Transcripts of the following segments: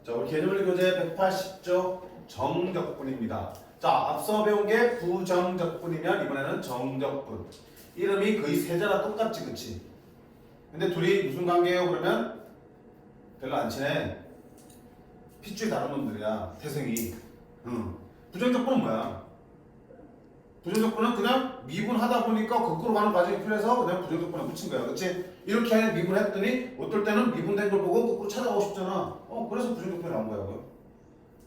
자, 우리 개념원리 교재 180조 정적분입니다. 자, 앞서 배운 게 부정적분이면 이번에는 정적분. 이름이 거의 세자나 똑같지, 그치? 근데 둘이 무슨 관계예요? 그러면 별로 안 친해. 핏줄이 다른 놈들이야, 태생이. 부정적분은 뭐야? 부정적분은 그냥 미분하다 보니까 거꾸로 가는 과정이 필요해서 그냥 부정적분에 붙인 거야, 그치? 이렇게 하면 미분했더니 어떨 때는 미분된 걸 보고 거꾸로 찾아가고 싶잖아. 그래서 부정적분이 나온 거야.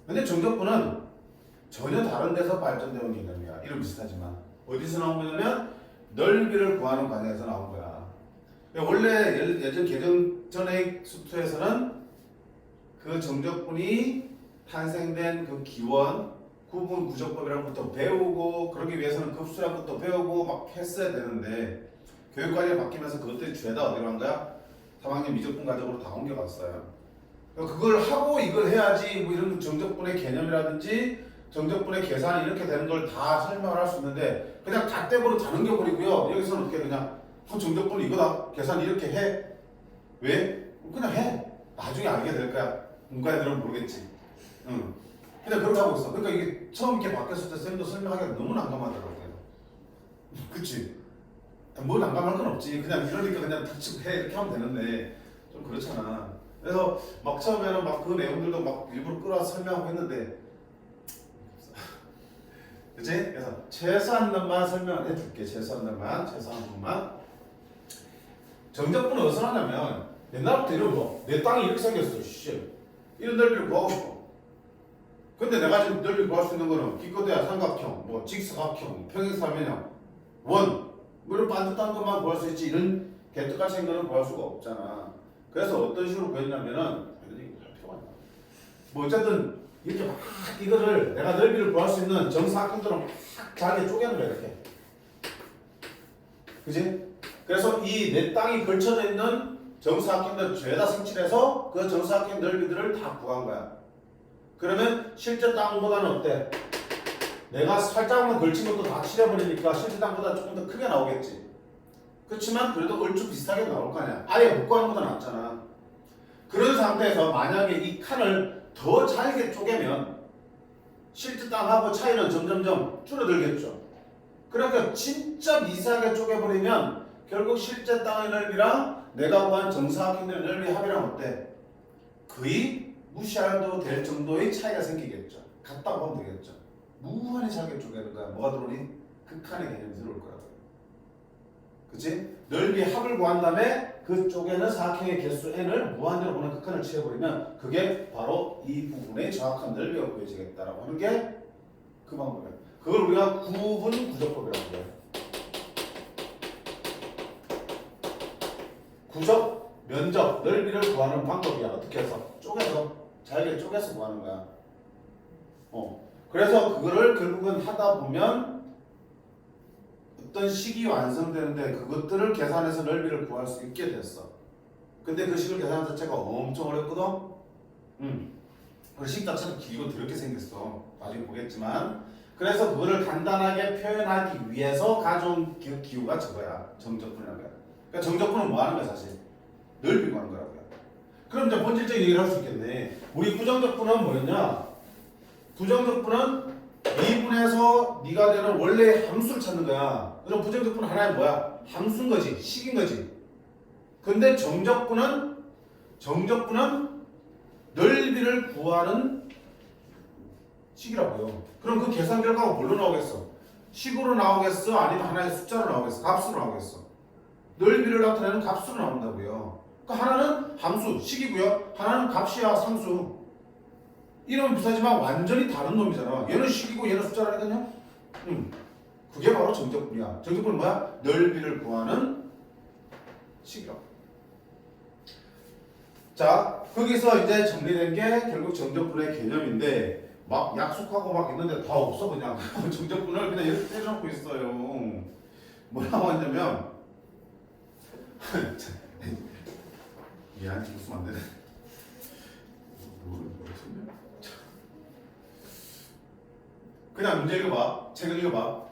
근데 정적분은 전혀 다른 데서 발전되는 개념이야. 이름 비슷하지만. 어디서 나온 거냐면 넓이를 구하는 과정에서 나온 거야. 원래 예전 개정전의 수투에서는 그 정적분이 탄생된 그 기원, 구분 구조법이라는 것도 배우고 그러기 위해서는 급수라는 것도 배우고 막 했어야 되는데 교육관리가 바뀌면서 그것들이 죄다 어디로 간 거야? 3학년 미적분 과정으로 다 옮겨갔어요. 그걸 하고 이걸 해야지 뭐 이런 정적분의 개념이라든지 정적분의 계산이 이렇게 되는 걸 다 설명을 할 수 있는데 그냥 갓대보로 다 넘겨버리고요. 여기서는 어떻게 그냥 정적분 이거다. 계산 이렇게 해. 왜? 그냥 해. 나중에 알게 될 거야. 문과 애들은 모르겠지. 그냥 그렇게 하고 있어. 그러니까 이게 처음 이렇게 바뀌었을 때 쌤도 설명하기가 너무 난감하더라고요. 그치? 뭐 난감할 건 없지. 그냥 이러니까 그냥 탁 해. 이렇게 하면 되는데 좀 그렇잖아. 그래서 막 처음에는 막 그 내용들도 막 일부러 끌어와서 설명하고 했는데 그치? 그래서 최소한 것만 설명을 해줄게. 최소한 것만. 정적분은 어디서 나냐면 옛날부터 이런 거. 내 땅이 이렇게 생겼어. 씨. 이런 넓이를 구하고 싶어. 근데 내가 지금 넓이 구할 수 있는 거는 기껏해야 삼각형, 뭐 직사각형, 평행사면형, 원, 뭐 이런 반듯한 것만 구할 수 있지 이런 개떡같이 생긴 거는 구할 수가 없잖아. 그래서 어떤 식으로 구했냐면은 이거 할 필요가 있나? 뭐 어쨌든 이렇게 막 이거를 내가 넓이를 구할 수 있는 정사각형들은 막 잘게 쪼개는 거야 이렇게. 그지? 그래서 이 내 땅이 걸쳐져 있는 정사각형들 죄다 색칠해서 그 정사각형 넓이들을 다 구한 거야. 그러면 실제 땅보다는 어때? 내가 살짝만 걸친 것도 다 칠해버리니까 실제 땅보다 조금 더 크게 나오겠지. 그렇지만 그래도 얼추 비슷하게 나올 거 아니야. 아예 못 구하는 것보다 낫잖아. 그런 상태에서 만약에 이 칸을 더 잘게 쪼개면 실제 땅하고 차이는 점점점 줄어들겠죠. 그러니까 진짜 미세하게 쪼개버리면 결국 실제 땅의 넓이랑 내가 구한 정사각형의 넓이 합이랑 어때? 거의 무시해도 될 정도의 차이가 생기겠죠. 같다고 하면 되겠죠. 무한히 잘게 쪼개는 거야. 뭐가 들어오니? 극한의 개념이 들어올 거라고요. 그치? 넓이 합을 구한 다음에 그 쪼개는 사각형의 개수 n을 무한대로 보는 극한을 취해버리면 그게 바로 이 부분의 정확한 넓이가 구해지겠다라고 하는 게 그 방법이에요. 그걸 우리가 구분 구조법이라고 해요. 구적, 면적, 넓이를 구하는 방법이야. 어떻게 해서? 쪼개서. 잘게 쪼개서 구하는 거야. 그래서 그거를 결국은 하다 보면 어떤 식이 완성되는데 그것들을 계산해서 넓이를 구할 수 있게 됐어. 근데 그 식을 계산하는 자체가 엄청 어렵거든? 그 식 자체도 길고 더럽게 생겼어. 나중에 보겠지만. 그래서 그거를 간단하게 표현하기 위해서 가져온 기호가 저거야. 정적분이라는 거야. 그러니까 정적분은 뭐 하는 거야, 사실? 넓이 구하는 거라고요. 그럼 이제 본질적인 얘기를 할 수 있겠네. 우리 부정적분은 뭐였냐? 부정적분은 미분해서 네가 되는 원래의 함수를 찾는 거야. 그럼 부정적분은 하나의 뭐야? 함수인 거지. 식인 거지. 근데 정적분은 넓이를 구하는 식이라고요. 그럼 그 계산 결과가 뭘로 나오겠어? 식으로 나오겠어? 아니면 하나의 숫자로 나오겠어? 값으로 나오겠어? 넓이를 나타내는 값으로 나온다고요. 그러니까 하나는 함수, 식이고요. 하나는 값이야, 상수. 이름은 비슷하지만 완전히 다른 놈이잖아. 얘는 식이고 얘는 숫자라니까요. 그게 바로 정적분이야. 정적분은 뭐야? 넓이를 구하는 식이라고. 자, 거기서 이제 정리된 게 결국 정적분의 개념인데 막 약속하고 막 있는데 다 없어 그냥. 정적분을 그냥 이렇게 해놓고 있어요. 뭐라고 했냐면 미안, 웃으면 안 되네. 그냥 문제 읽어봐. 책 읽어봐.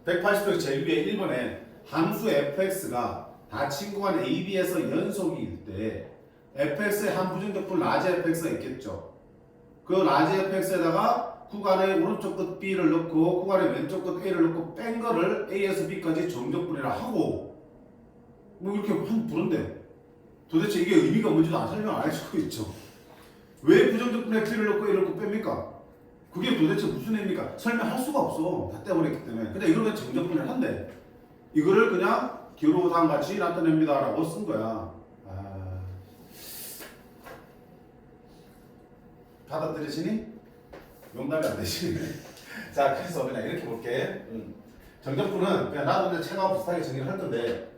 180쪽 제일 위에 1번에 함수 fx가 다 친구간 AB에서 연속일 때 fx의 한 부정적분 라지 fx가 있겠죠. 그 라지 fx에다가 구간의 오른쪽 끝 b를 넣고 구간의 왼쪽 끝 a를 넣고 뺀 거를 a에서 b까지 정적분이라 하고 뭐 이렇게 한 부른데 도대체 이게 의미가 뭔지도 안 설명 안 해주고 있죠. 왜 부정적분에 b를 넣고 a를 넣고 뺍니까? 그게 도대체 무슨 의미입니까? 설명할 수가 없어. 다 떼버렸기 때문에. 근데 이걸 그냥 정적분을 한대. 이거를 그냥 기울어 다음 같이 나타냅니다 라고 쓴 거야. 받아들이시니? 용납이 안 되시네. 자, 그래서 그냥 이렇게 볼게. 정적분은 그냥 나도 이제 책하고 비슷하게 정리를 할 건데,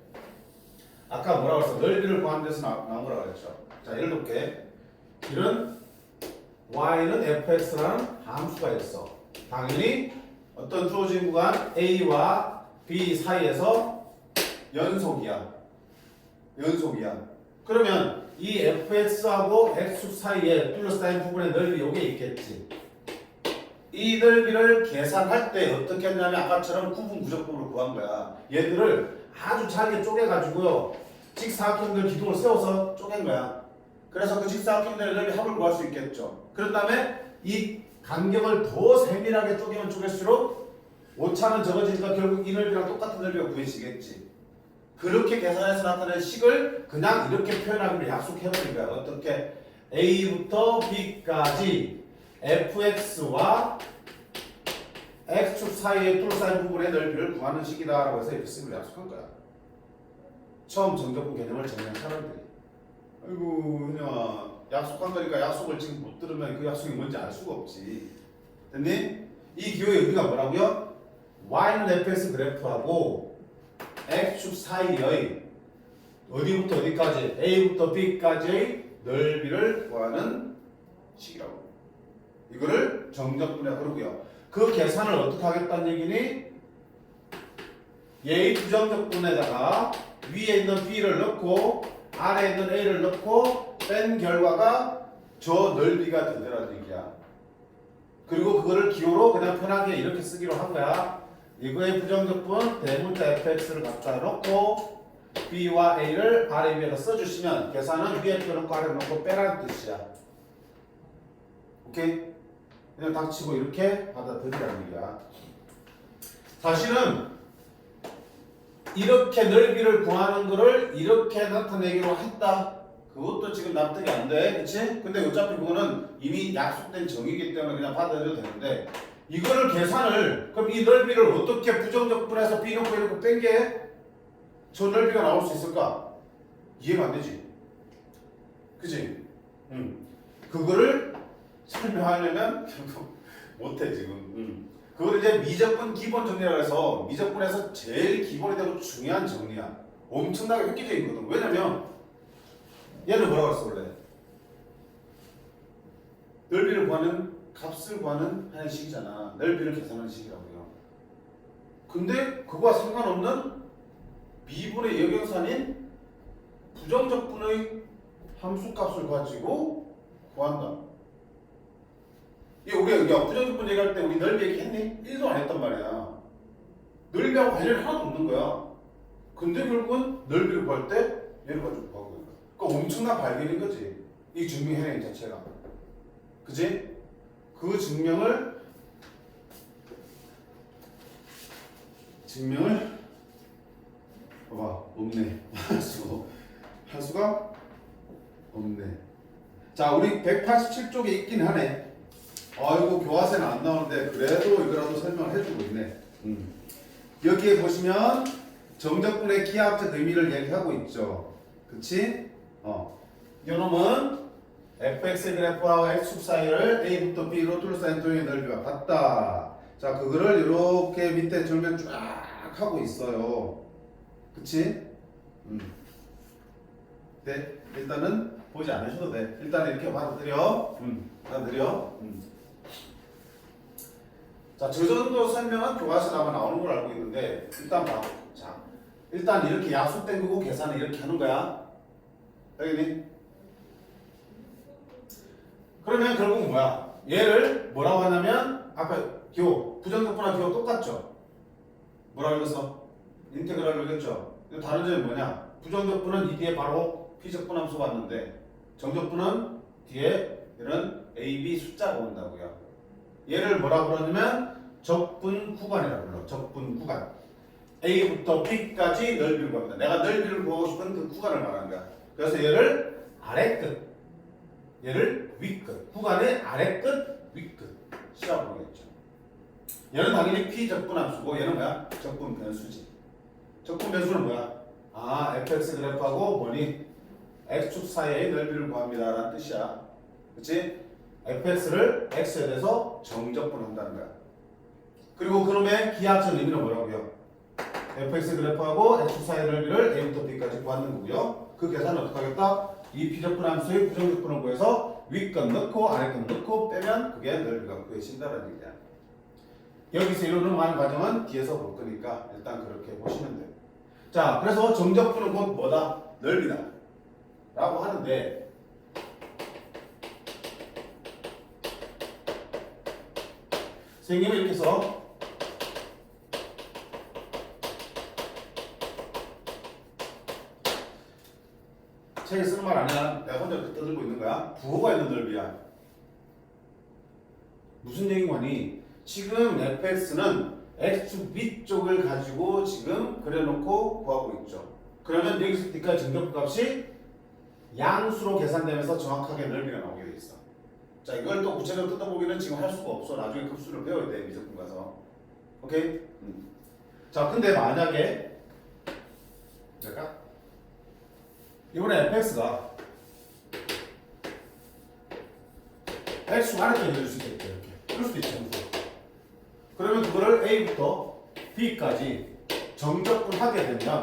아까 뭐라고 했어? 넓이를 구하는 데서 나온 거라고 했죠. 자, 예를 들게. 이런 y는 fx라는 함수가 있어. 당연히 어떤 주어진 구간 a와 b 사이에서 연속이야. 그러면 이 fx하고 x축 사이에 둘러싸인 부분의 넓이 요게 있겠지. 이 넓이를 계산할 때 어떻게 했냐면 아까처럼 구분 구적법으로 구한 거야. 얘들을 아주 잘게 쪼개가지고요. 직사각형들 기둥을 세워서 쪼갠 거야. 그래서 그 직사각형들의 넓이 합을 구할 수 있겠죠. 그런 다음에 이 간격을 더 세밀하게 쪼개면 쪼갤수록 오차는 적어지니까 결국 이 넓이랑 똑같은 넓이가 구해지겠지. 그렇게 계산해서 나타낸 식을 그냥 이렇게 표현하기로 약속해버린 거야. 어떻게? A부터 B까지 fx와 x축 사이의 둘러싸인 부분의 넓이를 구하는 식이다라고 해서 이렇게 쓰기로 약속한 거야. 처음 정적분 개념을 정리한 사람들이. 아이고 그냥 약속한 거니까 약속을 지금 못 들으면 그 약속이 뭔지 알 수가 없지. 됐니? 이 기호의 의미가 뭐라고요? y는 fx 그래프하고 x축 사이의 어디부터 어디까지 a부터 b까지의 넓이를 구하는 식이라고. 이거를 정적분이라고 그러고요. 그 계산을 어떻게 하겠다는 얘기니? 얘의 부정적분에다가 위에 있는 b를 넣고 아래에 있는 a를 넣고 뺀 결과가 저 넓이가 되더라는 얘기야. 그리고 그거를 기호로 그냥 편하게 이렇게 쓰기로 한 거야. 이거의 부정적분 대문자 fx를 갖다 놓고 b와 a를 아래 위에다 써주시면 계산은 위에 넣고 아래 넣고 빼라는 뜻이야. 오케이? 그냥 닥치고 이렇게 받아들이라는 얘기야. 사실은 이렇게 넓이를 구하는 거를 이렇게 나타내기로 했다. 그것도 지금 납득이 안 돼. 그치? 근데 어차피 그거는 이미 약속된 정의이기 때문에 그냥 받아들여도 되는데 이거를 계산을 그럼 이 넓이를 어떻게 부정적분해서 b 놓고 이렇게 뺀 게 저 넓이가 나올 수 있을까? 이해가 안 되지? 그치? 그거를 설명하려면 결국 못해 지금. 그걸 이제 미적분 기본 정리라고 해서 미적분에서 제일 기본이 되고 중요한 정리야. 엄청나게 획기적인 거든. 왜냐면 얘는 뭐라고 했어 원래? 넓이를 구하는 값을 구하는 하는 식이잖아. 넓이를 계산하는 식이라고요. 근데 그거와 상관없는 미분의 역영산인 부정적분의 함수값을 가지고 구한다. 이게 우리가 부정적분 얘기할 때 우리 넓이 얘기했니? 1도 안 했단 말이야. 넓이하고 관련이 하나도 없는 거야. 근데 결국은 넓이를 구할 때 얘를 가지고 구하고 있는 거야. 그러니까 엄청난 발견인 거지. 이 증명해내기 자체가. 그지? 그 증명을 봐봐 없네. 할 수가 없네. 자 우리 187쪽에 있긴 하네. 아이고 교과서는 안 나오는데 그래도 이거라도 설명을 해주고 있네. 여기에 보시면 정적분의 기하학적 의미를 얘기하고 있죠. 그치? 이놈은 fx 그래프와 x축 사이를 a부터 b로 둘러싸인 도형의 넓이와 같다. 자 그거를 이렇게 밑에 정면 쫙 하고 있어요. 그치? 네, 일단은 보지 않으셔도 돼. 일단 이렇게 받아들여. 자, 저 정도 설명은 교과서에 아마 나오는 걸 알고 있는데 일단 봐. 자, 일단 이렇게 약속된 거고 계산을 이렇게 하는 거야. 알겠니? 그러면 결국 뭐야? 얘를 뭐라고 하냐면 아까 기호, 부정적분과 기호 똑같죠? 뭐라고 읽었어? 인테그랄로 읽었죠? 다른 점이 뭐냐? 부정적분은 이 뒤에 바로 피적분 함수가 왔는데 정적분은 뒤에 이런 A, B 숫자가 온다고요. 얘를 뭐라 부르냐면 적분 구간이라고 불러. 적분 구간. A부터 B까지 넓이를 구합니다. 내가 넓이를 구하고 싶은 그 구간을 말하는 거야. 그래서 얘를 아래 끝, 얘를 위 끝. 구간의 아래 끝, 위 끝. 시라고 부르겠죠. 얘는 당연히 P적분 함수고 얘는 뭐야? 적분 변수지. 적분 변수는 뭐야? 아, fx 그래프하고 뭐니? x축 사이의 넓이를 구합니다 라는 뜻이야. 그치? fx를 x에 대해서 정적분한다는 거야. 그리고 그놈의 기하학적 의미는 뭐라고요? fx 그래프하고 x축 사이의 넓이를 a부터 b까지 구하는 거고요. 그 계산은 어떻게 하겠다? 이 P적분 함수의 부정적분을 구해서 윗건 넣고 아래건 넣고 빼면 그게 넓이가 구해진다는 얘기야. 여기서 이루는 많은 과정은 뒤에서 볼 거니까 일단 그렇게 보시면 돼요. 자, 그래서 정적분은 곧 뭐다? 넓이다 라고 하는데 선생님은 이렇게 해서 책에 쓰는 말 아니야. 내가 혼자 이렇게 떠들고 있는 거야. 부호가 있는 넓이야. 무슨 얘기냐니 지금 fx는 x축 위쪽을 가지고 지금 그려놓고 구하고 있죠. 그러면 여기서 뒤까지 정적분 값이 양수로 계산되면서 정확하게 넓이가 나오게 돼 있어. 자, 이걸 또 구체적으로 뜯어보기는 지금 할 수가 없어. 나중에 급수를 배워야 돼. 미적분 가서. 오케이? 자, 근데 만약에 될까? 이번에 fx가 x축 아래쪽에 넣을 수 있겠죠. 이렇게. 그럴 수도 있죠. 그러면 그거를 a부터 b까지 정적분 하게 되면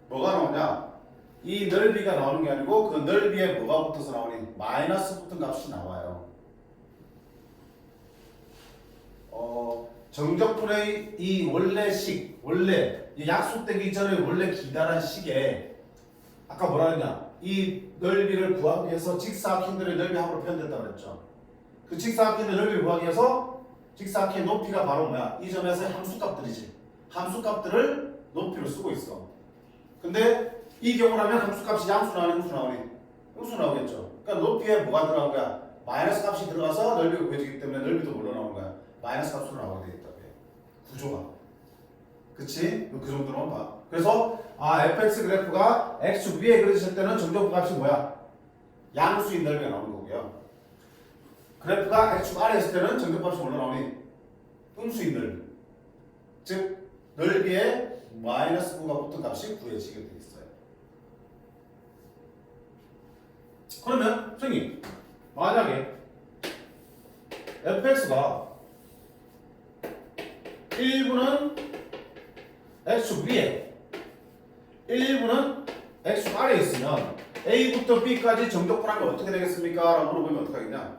뭐가 나오냐? 이 넓이가 나오는 게 아니고 그 넓이에 뭐가 붙어서 나오니? 마이너스 붙은 값이 나와요. 정적분의 이 원래식, 원래 이 약속되기 전에 원래 기다란 식에 아까 뭐라 했냐? 이 넓이를 구하기 위해서 직사각형들의 넓이 합으로 표현됐다고 그랬죠. 그 직사각형의 넓이를 구하기 위해서 직사각형의 높이가 바로 뭐야? 이 점에서의 함수값들이지. 함수값들을 높이로 쓰고 있어. 근데 이 경우라면 함수값이 양수 나오니 음수 나오니? 음수 나오겠죠. 그러니까 높이에 뭐가 들어간 거야? 마이너스 값이 들어가서 넓이가 구해지기 때문에 넓이도 뭘로 나오는 거야? 마이너스 값으로 나오게 되겠다고 해. 구조가. 그치? 그 정도로만 봐. 그래서 fx 그래프가 x축 위에 그려졌을 때는 정적분 값이 뭐야? 양수인 넓이가 나오는 거고요. 그래프가 x축 아래에 있을 때는 정적분 값이 뭘로 나오니? 음수인 넓이. 즉 넓이에 마이너스 9가 붙은 값이 구해지게 돼 있어요. 그러면 선생님 만약에 fx가 1부는 x축 위에 1부는 x축 아래에 있으면 a부터 b까지 정적분하면 어떻게 되겠습니까? 라고 물어보면 어떻게 하겠냐?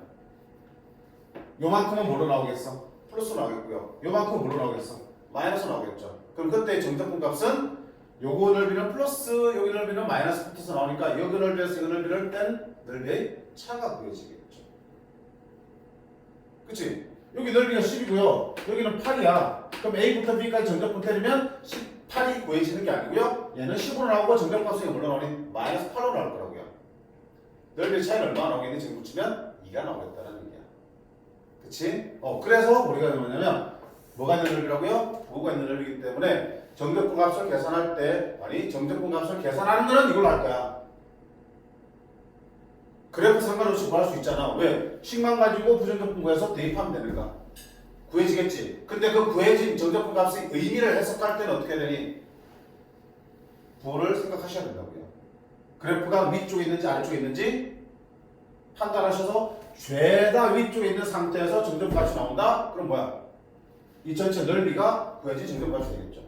요만큼은 뭐로 나오겠어? 플러스 나오겠고요. 요만큼은 뭐로 나오겠어? 마이너스 나오겠죠. 그럼 그때 정적분 값은 요거 넓이는 플러스 여기 넓이는 마이너스 붙어서 나오니까 여기 넓이에서 이 넓이를 뺀 넓이의 차가 구해지겠죠. 그치? 여기 넓이가 10이고요. 여기는 8이야. 그럼 A부터 B까지 정적분 때리면 18이 구해지는 게 아니고요. 얘는 10으로 나오고 정적분 값이 뭘로 나오니? 마이너스 8로 나올 거라고요. 넓이의 차이는 얼마나 나오겠니? 지금 붙이면 2가 나오겠다는 얘기야. 그치? 그래서 우리가 뭐냐면 뭐가 있는 넓이라고요? 부호가 있는 넓이기 때문에 정적분 값을 계산할 때 정적분 값을 계산하는 거는 이걸로 할 거야. 그래프 상관없이 구할 수 있잖아. 왜? 식만 가지고 부정적분 구해서 대입하면 되는 거야. 구해지겠지. 근데 그 구해진 정적분 값의 의미를 해석할 때는 어떻게 되니? 부호를 생각하셔야 된다고요. 그래프가 위쪽에 있는지 아래쪽에 있는지 판단하셔서 죄다 위쪽에 있는 상태에서 정적분 값이 나온다? 그럼 뭐야? 이 전체 넓이가 구해진 정적분 값이 되겠죠.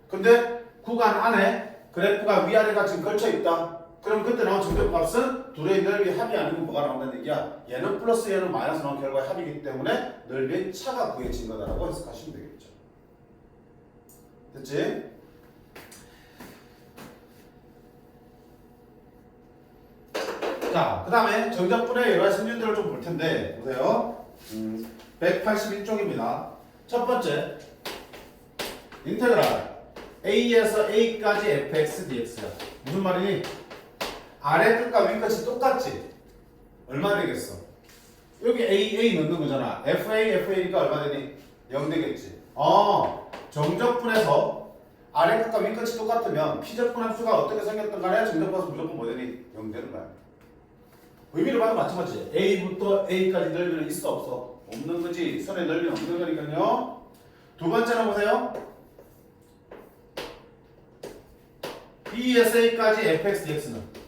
근데 구간 안에 그래프가 위아래가 지금 걸쳐 있다. 그럼 그때 나온 정적분 값은 둘의 넓이 합이 아니고 뭐가 나온다는 얘기야? 얘는 플러스 얘는 마이너스 나온 결과의 합이기 때문에 넓이의 차가 구해진 거다라고 해석하시면 되겠죠. 됐지? 자, 그 다음에 정적분의 여러 가지 성질들을 좀 볼 텐데 보세요. 181쪽입니다. 첫 번째 인테그랄 a에서 a까지 fx dx야. 무슨 말이니? 아래 끝과 위 끝이 똑같지? 얼마 되겠어? 여기 A 넣는 거잖아. FA니까 얼마 되니? 0 되겠지. 정적분에서 아래 끝과 위 끝이 똑같으면 P적분 함수가 어떻게 생겼든 간에 정적분에서 무조건 뭐 되니? 0 되는 거야. 의미를 봐도 마찬가지. A부터 A까지 넓이는 있어 없어? 없는 거지. 선의 넓이는 없는 거니까요. 두 번째는 보세요. B에서 A까지 fx dx는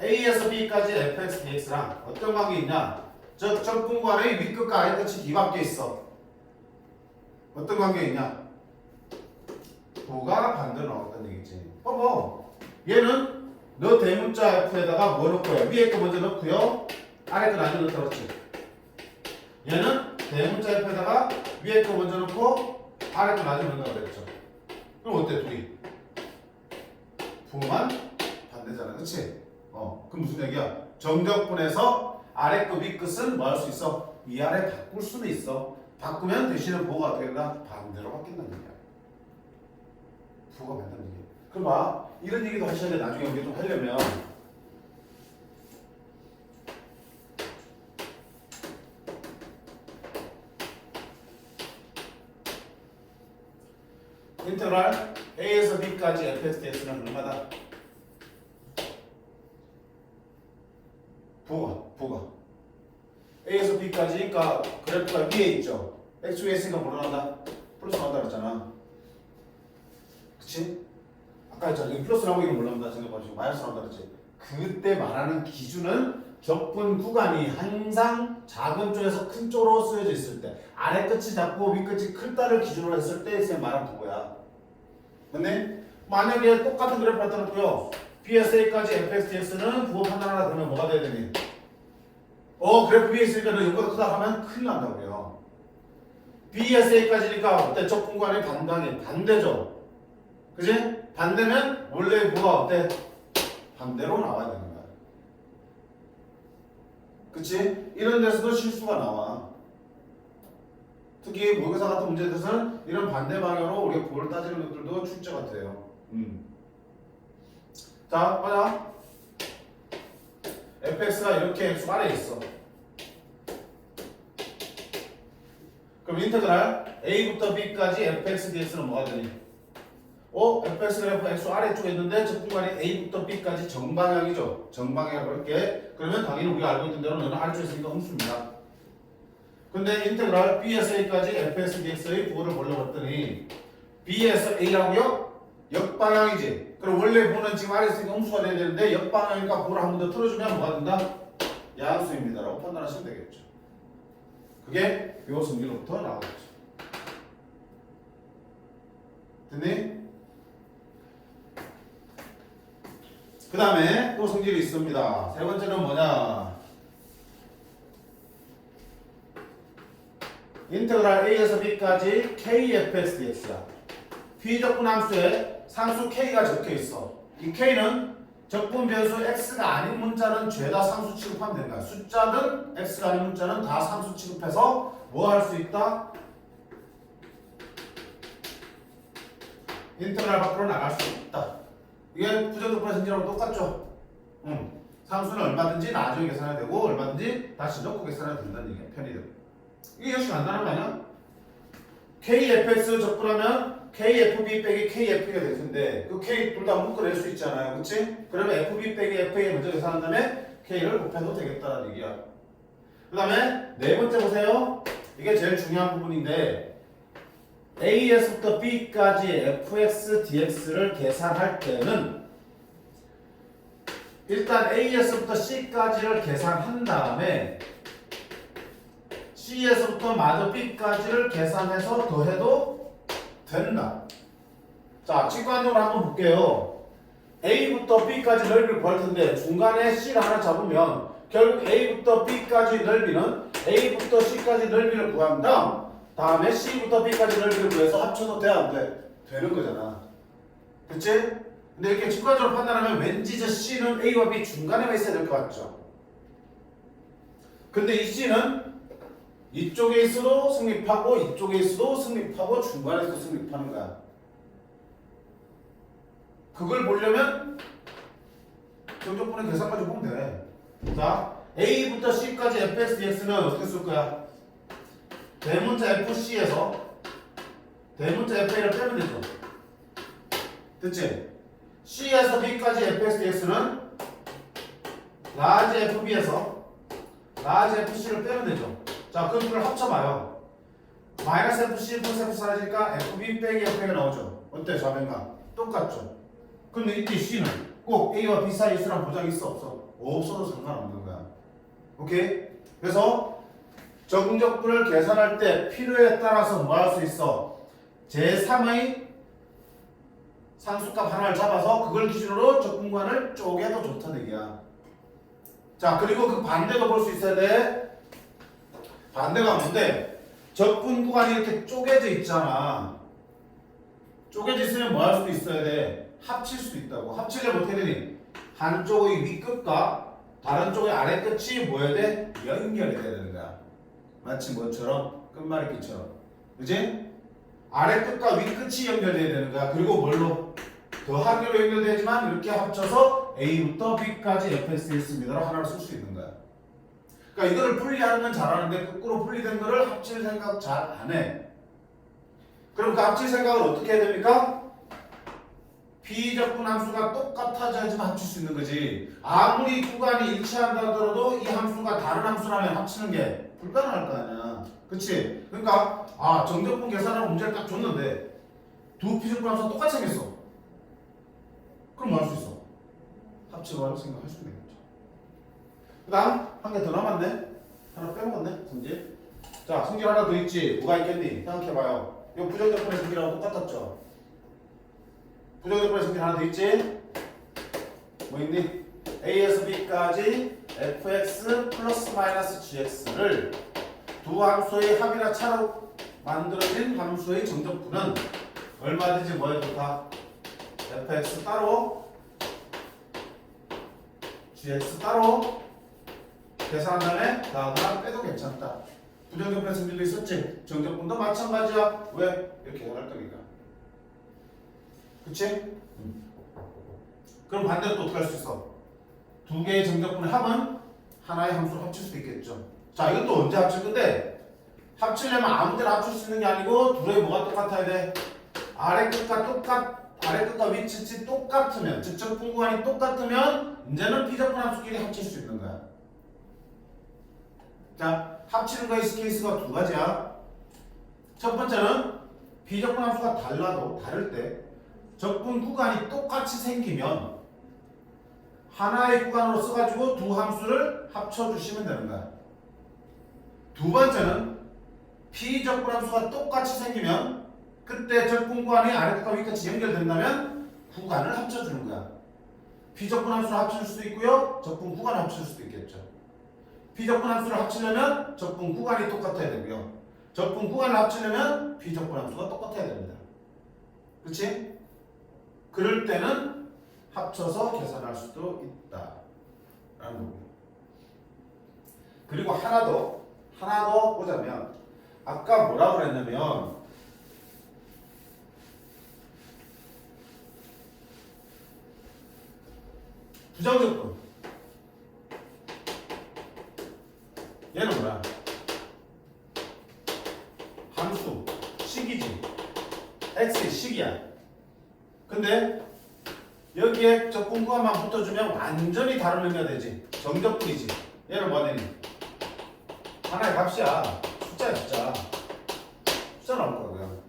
A에서 B까지 fx dx랑 어떤 관계 있냐? 즉 적분관의 윗끝과 아래끝이 뒤바뀌어 있어. 어떤 관계 있냐? 부가 반대로 나왔다는 얘기지. 봐봐. 얘는 너 대문자 F에다가 뭐 넣고요? 위에 거 먼저 넣고요. 아래 거 나중에 넣다 그렇지. 얘는 대문자 F에다가 위에 거 먼저 넣고 아래 거 나중에 넣는다 그랬죠. 그럼 어때 둘이? 부만 반대잖아. 그치? 그럼 무슨 얘기야? 정적분에서 아래 거 위 끝은 뭐 할 수 있어? 위아래 바꿀 수는 있어. 바꾸면 대신에 부호가 어떻게 된다? 반대로 바뀐다는 얘기야. 부호가 반대로 얘기야. 그럼 봐. 이런 얘기도 하셔야 돼. 나중에 우리 좀 하려면. 인테그랄 A에서 B까지 fx dx는 얼마다? 부가 A에서 B까지 그러니까 그래프가 위에 있죠. x 위에 있으니까 뭐로 나온다? 플러스 나온다 그랬잖아. 그치? 아까 했잖아. 이거 플러스 나오고 이거 몰라온다 생각해가지고 마이너스 나온다 그랬지. 그때 말하는 기준은 적분 구간이 항상 작은 쪽에서 큰 쪽으로 쓰여져 있을 때 아래 끝이 작고 위 끝이 크다를 기준으로 했을 때 쌤 말한 부호야. 근데 만약에 똑같은 그래프를 갖다 놓고요. B에서 A까지 fx dx는 부호 판단하라 그러면 뭐가 돼야 되니? 그래프 위에 있으니까 너 이거보다 크다 하면 큰일 난다고요. B에서 A까지니까 어때? 적분관의 반대죠. 그지? 반대면 원래 부호가 어때? 반대로 나와야 되는 거야. 그치? 이런 데서도 실수가 나와. 특히 모의고사 같은 문제에서는 이런 반대 방향으로 우리가 부호를 따지는 것들도 출제가 돼요. 자, 보자. fx가 이렇게 x 아래에 있어. 그럼 인테그랄 a부터 b까지 fx dx는 뭐가 되니? fx 그래프 x 아래쪽에 있는데 적분관이 a부터 b까지 정방향이죠. 정방향이라고 할게. 그러면 당연히 우리가 알고 있던 대로 너는 아래쪽에 있으니까 음수입니다. 근데 인테그랄 b에서 a까지 fx dx의 부호를 몰라봤더니 b에서 a라고요? 역방향이지. 그럼 원래 부호는 지금 아래 있으니까 음수가 돼야 되는데 역방향이니까 부호를 한 번 더 틀어주면 뭐가 된다? 양수입니다 라고 판단하시면 되겠죠. 그게 요 성질로부터 나오겠죠. 됐니? 그 다음에 또 성질이 있습니다. 세 번째는 뭐냐? 인테그랄 a에서 b까지 kfx dx야. P적분 함수에 상수 k가 적혀있어. 이 k는 적분 변수 x가 아닌 문자는 죄다 상수 취급하면 된다. 숫자든 x가 아닌 문자는 다 상수 취급해서 뭐 할 수 있다? 인테그랄 밖으로 나갈 수 있다. 이게 부정적분의 성질하고 똑같죠? 상수는 얼마든지 나중에 계산해도 되고 얼마든지 다시 넣고 계산해도 된다는 얘기야. 편의대로. 이게 역시 간단한 거 아니야? KFX 적분하면 KFB 빼기 KF가 될 텐데 그 K 둘 다 묶어낼 수 있잖아요. 그치? 그러면 FB 빼기 FA 먼저 계산한 다음에 K를 곱해도 되겠다는 얘기야. 그 다음에 네 번째 보세요. 이게 제일 중요한 부분인데 A에서부터 B까지 fx dx를 계산할 때는 일단 A에서부터 C까지를 계산한 다음에 C에서부터 마저 B까지를 계산해서 더해도 된다. 자, 직관적으로 한번 볼게요. A부터 B까지 넓이를 구할 텐데 중간에 C를 하나 잡으면 결국 A부터 B까지 넓이는 A부터 C까지 넓이를 구한 다음에 C부터 B까지 넓이를 구해서 합쳐도 돼, 안 돼? 되는 거잖아. 그치? 근데 이렇게 직관적으로 판단하면 왠지 저 C는 A와 B 중간에만 있어야 될 것 같죠? 근데 이 C는 이쪽에 있어도 성립하고 이쪽에 있어도 성립하고 중간에서도 성립하는 거야. 그걸 보려면 정적분의 계산까지 보면 돼. 자, A부터 C까지 fx, dx는 어떻게 쓸 거야? 대문자 FC에서 대문자 FA를 빼면 되죠. 됐지? C에서 B까지 fx, dx는 라지 FB에서 라지 FC를 빼면 되죠. 자, 그 둘을 합쳐봐요. 마이너스 FC 플러스 F 사라지니까 FB 빼기 FA가 나오죠. 어때? 좌변과 똑같죠. 근데 이때 C는 꼭 A와 B 사이에 있으라는 보장이 있어 없어? 없어도 상관없는 거야. 오케이? 그래서 정적분을 계산할 때 필요에 따라서 뭐 할 수 있어? 제3의 상수값 하나를 잡아서 그걸 기준으로 적분관을 쪼개도 좋다는 얘기야. 자, 그리고 그 반대도 볼 수 있어야 돼. 반대가 뭔데? 적분 구간이 이렇게 쪼개져 있잖아. 쪼개져 있으면 뭐 할 수도 있어야 돼? 합칠 수도 있다고. 합치려면 어떻게 되니? 한쪽의 윗끝과 다른 쪽의 아래끝이 뭐 해야 돼? 연결이 돼야 되는 거야. 마치 뭐처럼? 끝말잇기처럼. 그치? 아래끝과 윗끝이 연결돼야 되는 거야. 그리고 뭘로? 더하기로 연결되지만 이렇게 합쳐서 A부터 B까지 fxx입니다로 하나를 쓸 수 있는 거야. 그러니까 이거를 분리하는 건 잘하는데 거꾸로 분리된 거를 합칠 생각 잘 안 해. 그럼 그 합칠 생각을 어떻게 해야 됩니까? 비적분 함수가 똑같아져야지만 합칠 수 있는 거지. 아무리 구간이 일치한다 하더라도 이 함수가 다른 함수라면 합치는 게 불가능할 거 아니야. 그치? 그러니까 정적분 계산하는 문제를 딱 줬는데 두 비적분 함수가 똑같이 생겼어. 그럼 뭐 할 수 있어? 합치고 생각할 수 있는 거죠. 그 다음 한 개 더 남았네. 하나 빼먹었네. 성질. 자, 성질 하나 더 있지. 뭐가 있겠니? 생각해봐요. 이거 부정적분의 성질하고 똑같았죠. 부정적분의 성질 하나 더 있지. 뭐 있니? A에서 B까지 fx 플러스 마이너스 gx를 두 함수의 합이나 차로 만들어진 함수의 정적분은 얼마든지 뭐 해도 다 fx 따로 gx 따로 계산한 다음에 다음하나 빼도 괜찮다. 부정적분의 성질도 있었지. 정적분도 마찬가지야. 왜? 이렇게 해갈 거니까. 그치? 그럼 반대로 또 어떻게 할 수 있어? 두 개의 정적분의 합은 하나의 함수로 합칠 수도 있겠죠. 자, 이것도 언제 합칠 건데? 합치려면 아무 데나 합칠 수 있는 게 아니고 둘의 뭐가 똑같아야 돼? 아래끝과 윗끝이 똑같으면, 즉 적분 구간이 똑같으면 이제는 비적분 함수끼리 합칠 수 있는 거야. 자, 합치는 거의 케이스가 두 가지야. 첫 번째는 비적분 함수가 달라도 다를 때 적분 구간이 똑같이 생기면 하나의 구간으로 써가지고 두 함수를 합쳐주시면 되는 거야. 두 번째는 비적분 함수가 똑같이 생기면 그때 적분 구간이 아래끝과 윗끝이 연결된다면 구간을 합쳐주는 거야. 비적분 함수를 합칠 수도 있고요. 적분 구간을 합칠 수도 있겠죠. 비적분 함수를 합치려면 적분 구간이 똑같아야 되고요. 적분 구간을 합치려면 비적분 함수가 똑같아야 됩니다. 그렇지? 그럴 때는 합쳐서 계산할 수도 있다 라는 거고요. 그리고 하나 더 보자면 아까 뭐라고 그랬냐면 부정적분 얘는 뭐야? 함수 식이지. x의 식이야. 근데 여기에 적분 구간만 붙어주면 완전히 다른 의미가 되지. 정적분이지. 얘는 뭐 되니? 하나의 값이야. 숫자야 숫자. 숫자 나올 거고요.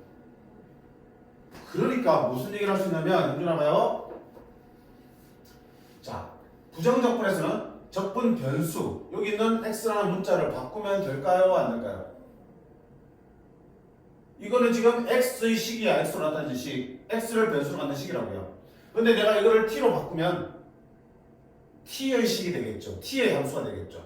그러니까 무슨 얘기를 할 수 있냐면 연준아 봐요. 자, 부정적분에서는 적분 변수 여기 있는 x라는 문자를 바꾸면 될까요? 안 될까요? 이거는 지금 x의 식이야. x로 나타낸 식. x를 변수로 만든 식이라고요. 근데 내가 이거를 t로 바꾸면 t의 식이 되겠죠. t의 함수가 되겠죠.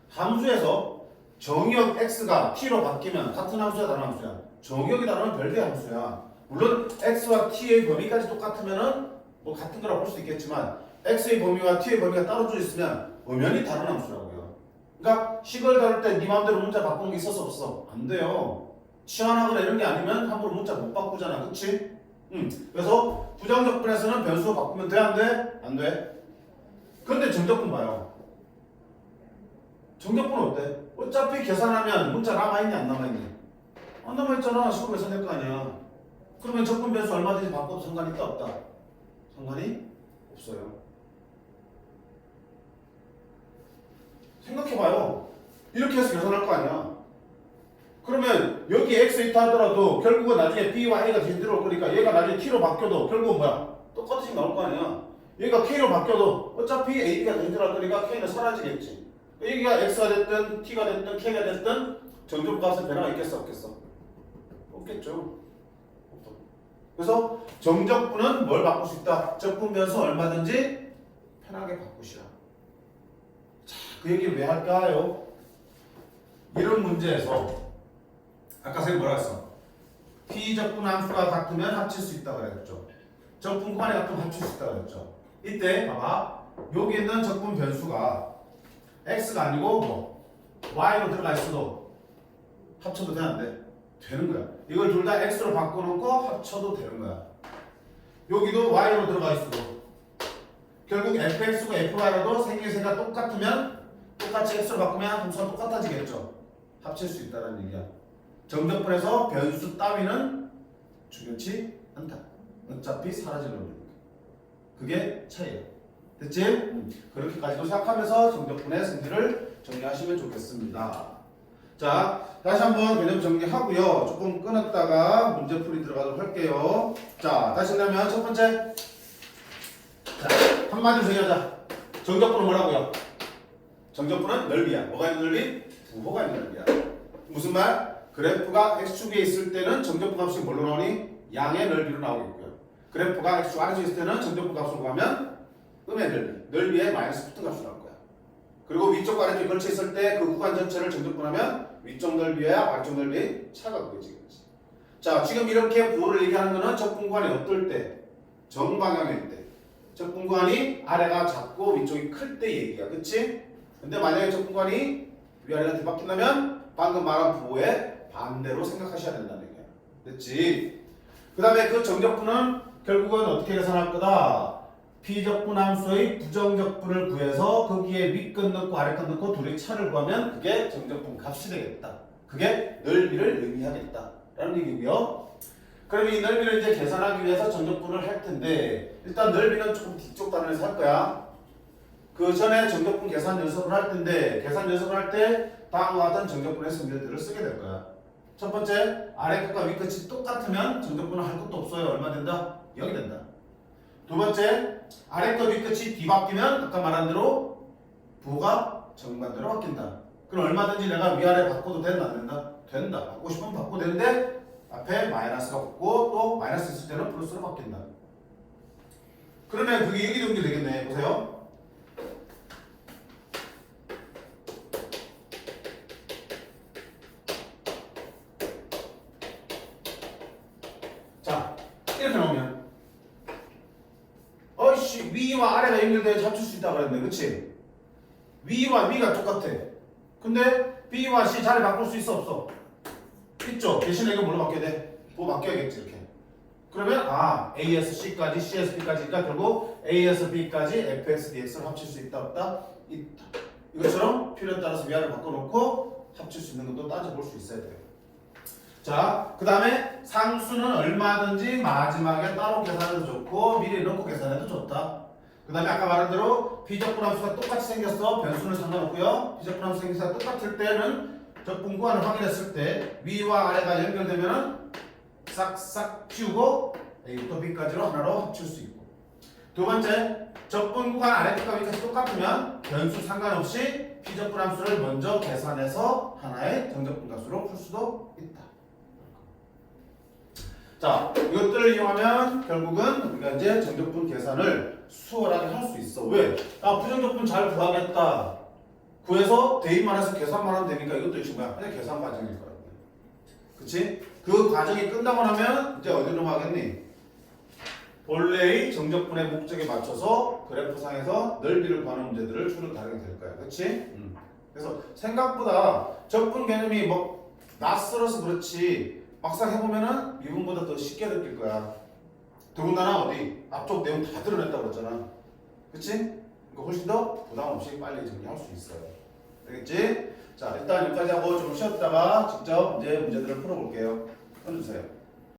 함수에서 정의역 x가 t로 바뀌면 같은 함수야 다른 함수야? 정의역이 다르면 별개의 함수야. 물론 x와 t의 범위까지 똑같으면은 뭐 같은 거라고 볼 수 있겠지만 x의 범위와 t의 범위가 따로 있으면 엄연히 다른 함수라고요. 그러니까 식을 다룰 때 네 마음대로 문자 바꾸는 게 있어서 없어? 안 돼요. 치환하거나 이런 게 아니면 함부로 문자 못 바꾸잖아. 그치? 그래서 부정적분에서는 변수 바꾸면 돼? 안 돼? 안 돼? 근데 정적분 봐요. 정적분 어때? 어차피 계산하면 문자 남아있니 안 남아있니? 안 남아있잖아. 식으로 계산될 거 아니야. 그러면 적분 변수 얼마든지 바꿔도 상관이 있다 없다? 상관이 없어요. 생각해봐요. 이렇게 해서 계산할 거 아니야. 그러면 여기 x 있다 하더라도 결국은 나중에 b와 a가 대신 들어올 거니까 얘가 나중에 t로 바뀌어도 결국은 뭐야? 똑같이 나올 거 아니야. 얘가 k로 바뀌어도 어차피 ab가 대신 들어올 거니까 k는 사라지겠지. 여기가 x가 됐든 t가 됐든 k가 됐든 정적값의 변화가 있겠어 없겠어? 없겠죠. 그래서 정적분은 뭘 바꿀 수 있다? 적분 변수 얼마든지 편하게 바꾸시라. 자, 그 얘기를 왜 할까요? 이런 문제에서 아까 선생님 뭐라 했어? P적분 함수가 같으면 합칠 수 있다고 그랬죠. 적분 구간이 같으면 합칠 수 있다고 그랬죠. 이때 봐봐. 여기 있는 적분 변수가 X가 아니고 뭐 Y로 들어가 있어도 합쳐도 되는데 되는 거야. 이걸 둘 다 X로 바꿔놓고 합쳐도 되는 거야. 여기도 Y로 들어가 있어도 결국 fx고 fy라도 생기세가 똑같으면 똑같이 x로 바꾸면 함수가 똑같아지겠죠. 합칠 수 있다는 얘기야. 정적분에서 변수 따위는 중요치 않다. 어차피 사라지는 거니까. 그게 차이야. 됐지? 그렇게까지도 생각하면서 정적분의 승리를 정리하시면 좋겠습니다. 자, 다시 한번 개념 정리하고요. 조금 끊었다가 문제풀이 들어가도록 할게요. 자, 다시 한다면 첫 번째. 자, 한마디로 정리하자. 정적분은 뭐라고요? 정적분은 넓이야. 뭐가 있는 넓이? 부호가 있는 넓이야. 무슨 말? 그래프가 x축에 있을 때는 정적분 값이 뭘로 나오니? 양의 넓이로 나오겠고요. 그래프가 x축 아래쪽에 있을 때는 정적분 값으로 구하면 음의 넓이, 넓이에 마이너스 붙은 값으로 나올 거야. 그리고 위쪽과 아래쪽에 걸쳐 있을 때 그 구간 전체를 정적분하면 위쪽 넓이와 아래쪽 넓이의 차가 구해지겠지. 자, 지금 이렇게 부호를 얘기하는 거는 적분 구간이 어떨 때? 정방향일 때. 적분 구간이 아래가 작고 위쪽이 클 때 얘기야. 그치? 근데 만약에 적분 구간이 위아래가 뒤바뀐다면 방금 말한 부호의 반대로 생각하셔야 된다는 얘기야. 됐지? 그 다음에 그 정적분은 결국은 어떻게 계산할 거다? P적분 함수의 부정적분을 구해서 거기에 윗끝 넣고 아래끝 넣고 둘의 차를 구하면 그게 정적분 값이 되겠다. 그게 넓이를 의미하겠다. 라는 얘기고요. 그러면 이 넓이를 이제 계산하기 위해서 정적분을 할 텐데 일단 넓이는 조금 뒤쪽 단원에서 할 거야. 그 전에 정적분 계산 연습을 할 텐데 계산 연습을 할 때 다음과 같은 정적분의 성질들을 쓰게 될 거야. 첫 번째, 아래 끝과 위 끝이 똑같으면 정적분은 할 것도 없어요. 얼마 된다? 0이 된다. 두 번째, 아래 끝 위 끝이 뒤바뀌면 아까 말한 대로 부호가 정반대로 바뀐다. 그럼 얼마든지 내가 위아래 바꿔도 된다 안 된다? 된다. 바꾸고 싶으면 바꿔도 되는데 앞에 마이너스가 붙고 또 마이너스 있을 때는 플러스로 바뀐다. 그러면 그게 여기도 연결되겠네. 보세요. 자, 이렇게 나오면 어이씨 위와 아래가 연결돼서 합칠 수 있다고 그랬네. 그치? 위와 위가 똑같아. 근데 B와 C 자리 바꿀 수 있어 없어? 있죠? 대신에 이거 뭘로 바뀌어야 돼? 뭐 바뀌어야겠지 이렇게. 그러면 A에서 C까지 C에서 B까지니까 결국 A에서 B까지 fx dx를 합칠 수 있다 없다? 있다. 이것처럼 필요에 따라서 위아래 바꿔놓고 합칠 수 있는 것도 따져볼 수 있어야 돼요. 자, 그 다음에 상수는 얼마든지 마지막에 따로 계산해도 좋고 미리 넣고 계산해도 좋다. 그 다음에 아까 말한 대로 비적분 함수가 똑같이 생겼어. 변수는 상관없고요. 비적분 함수 생기사 똑같을 때는 적분 구간을 확인했을 때 위와 아래가 연결되면은 싹싹 지우고 A부터 B까지로 하나로 합칠 수 있고. 두 번째, 적분 구간 아래 끝과 위까지 똑같으면 변수 상관없이 비적분 함수를 먼저 계산해서 하나의 정적분 값으로 풀 수도 있다. 자, 이것들을 이용하면 결국은 우리가 이제 정적분 계산을 수월하게 할 수 있어. 왜? 부정적분 잘 구하겠다. 구해서 대입만 해서 계산만 하면 되니까 이것도 역시 뭐야? 그냥 계산 과정일 거라고. 그치? 그 과정이 끝나고 나면 이제 어디로 가겠니? 본래의 정적분의 목적에 맞춰서 그래프상에서 넓이를 구하는 문제들을 주로 다루게 될 거야. 그치? 그래서 생각보다 적분 개념이 뭐 낯설어서 그렇지 막상 해보면은 미분보다 더 쉽게 느낄 거야. 더군다나 어디? 앞쪽 내용 다 드러냈다고 그랬잖아. 그치? 그러니까 훨씬 더 부담 없이 빨리 정리할 수 있어요. 알겠지? 자, 일단 여기까지 하고 좀 쉬었다가 직접 이제 문제들을 풀어볼게요. 해주세요.